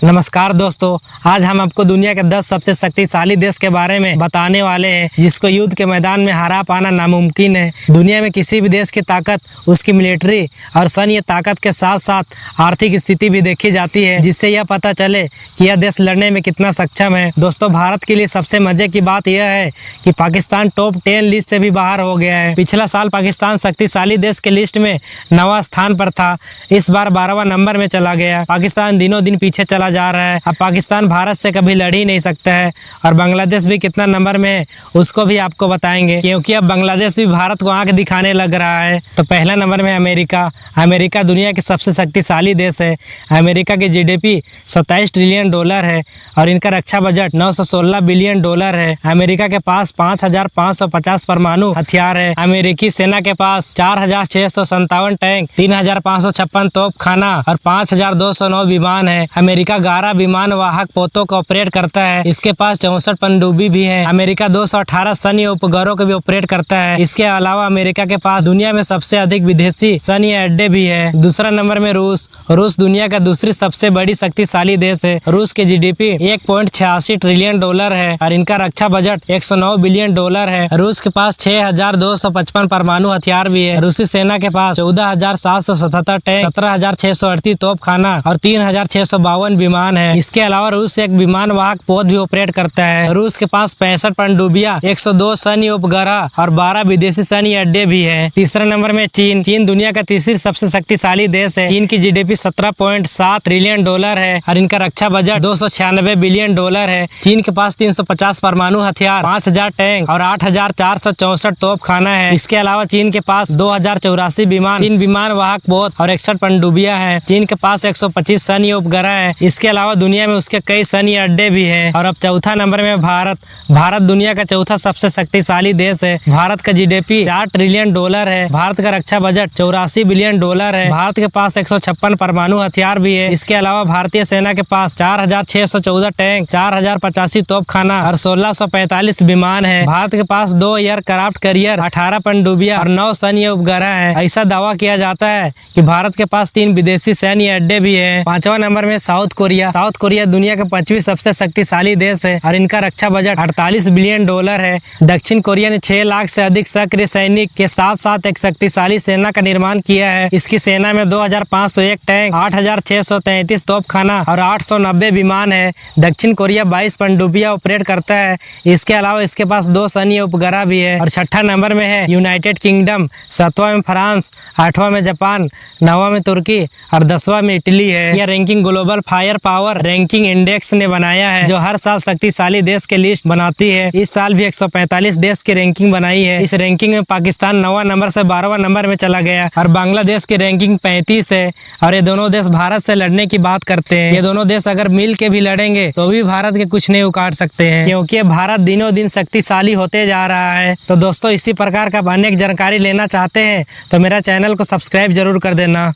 नमस्कार दोस्तों, आज हम आपको दुनिया के 10 सबसे शक्तिशाली देश के बारे में बताने वाले हैं जिसको युद्ध के मैदान में हरा पाना नामुमकिन है। दुनिया में किसी भी देश की ताकत उसकी मिलिट्री और सैन्य ताकत के साथ साथ आर्थिक स्थिति भी देखी जाती है, जिससे यह पता चले कि यह देश लड़ने में कितना सक्षम है। दोस्तों, भारत के लिए सबसे मजे की बात यह है कि पाकिस्तान टॉप 10 लिस्ट से भी बाहर हो गया है। पिछला साल पाकिस्तान शक्तिशाली देश के लिस्ट में 9वां स्थान पर था, इस बार 12वां नंबर में चला गया। पाकिस्तान दिनों दिन पीछे चला जा रहा है। अब पाकिस्तान भारत से कभी लड़ ही नहीं सकता है। और बांग्लादेश भी कितना नंबर में है उसको भी आपको बताएंगे, क्योंकि अब बांग्लादेश भी भारत को आंख दिखाने लग रहा है। तो पहला नंबर में अमेरिका। अमेरिका दुनिया के सबसे शक्तिशाली देश है। अमेरिका की जीडीपी 27 ट्रिलियन डॉलर है और इनका रक्षा बजट 916 बिलियन डॉलर है। अमेरिका के पास 5550 परमाणु हथियार है। अमेरिकी सेना के पास 4657 टैंक, 3556 तोपखाना और 5209 विमान है। अमेरिका 11 विमान वाहक पोतों को ऑपरेट करता है। इसके पास 64 पनडुब्बी भी है। अमेरिका 218 सैन्य उपग्रहों को भी ऑपरेट करता है। इसके अलावा अमेरिका के पास दुनिया में सबसे अधिक विदेशी सैन्य अड्डे भी है। दूसरा नंबर में रूस। रूस दुनिया का दूसरी सबसे बड़ी शक्तिशाली देश है। रूस की जीडीपी 1.86 ट्रिलियन डॉलर है और इनका रक्षा बजट 109 बिलियन डॉलर है। रूस के पास 6255 परमाणु हथियार भी है। रूसी सेना के पास 14777 टैंक, 17638 तोपखाना और 3652 विमान है। इसके अलावा रूस एक विमान वाहक पोत भी ऑपरेट करता है। रूस के पास 65 पनडुब्बियां, 102 सैन्य उपग्रह और 12 विदेशी सैन्य अड्डे भी है। तीसरे नंबर में चीन। चीन दुनिया का तीसरी सबसे शक्तिशाली देश है। चीन की जीडीपी 17.7 ट्रिलियन डॉलर है और इनका रक्षा बजट 296 बिलियन डॉलर है। चीन के पास 350 परमाणु हथियार, 5000 टैंक और 8464 तोपखाना है। इसके अलावा चीन के पास 2084 विमान, 3 विमान वाहक पोत और 61 पनडुब्बियां हैं। चीन के पास 125 सैन्य उपग्रह है। इसके अलावा दुनिया में उसके कई सैन्य अड्डे भी हैं। और अब चौथा नंबर में भारत। भारत दुनिया का चौथा सबसे शक्तिशाली देश है। भारत का जीडीपी 4 ट्रिलियन डॉलर है। भारत का रक्षा बजट 84 बिलियन डॉलर है। भारत के पास 156 परमाणु हथियार भी है। इसके अलावा भारतीय सेना के पास 4614 टैंक, 4085 तोपखाना और 1645 विमान है। भारत के पास 2 एयरक्राफ्ट कैरियर, 18 पनडुब्बियां और 9 सैन्य उपग्रह है। ऐसा दावा किया जाता है कि भारत के पास 3 विदेशी सैन्य अड्डे भी है। 5वां नंबर में साउथ कोरिया। साउथ कोरिया दुनिया का 5वीं सबसे शक्तिशाली देश है और इनका रक्षा बजट 48 बिलियन डॉलर है। दक्षिण कोरिया ने 6 लाख से अधिक सक्रिय सैनिक के साथ साथ एक शक्तिशाली सेना का निर्माण किया है। इसकी सेना में 2501 टैंक, 8633 तोपखाना और 890 विमान है। दक्षिण कोरिया 22 पनडुब्बियां ऑपरेट करता है। इसके अलावा इसके पास 2 सैन्य उपग्रह भी है। और 6ठा नंबर में है यूनाइटेड किंगडम। 7वां में फ्रांस, 8वां में जापान, 9वां में तुर्की और 10वां में इटली है। यह ranking global fire power ranking index ने बनाया है, जो हर साल शक्तिशाली देश के लिस्ट बनाती है। इस साल भी 145 देश की रैंकिंग बनाई है। इस रैंकिंग में पाकिस्तान 9वां नंबर से 12वां नंबर में चला गया और बांग्लादेश की रैंकिंग 35 है। और ये दोनों देश भारत से लड़ने की बात करते हैं। ये दोनों देश अगर मिल के भी लड़ेंगे तो भी भारत के कुछ नहीं उखाड़ सकते हैं, क्योंकि भारत दिनों दिन शक्तिशाली होते जा रहा है। तो दोस्तों, इसी प्रकार का अनेक जानकारी लेना चाहते हैं तो मेरा चैनल को सब्सक्राइब जरूर कर देना।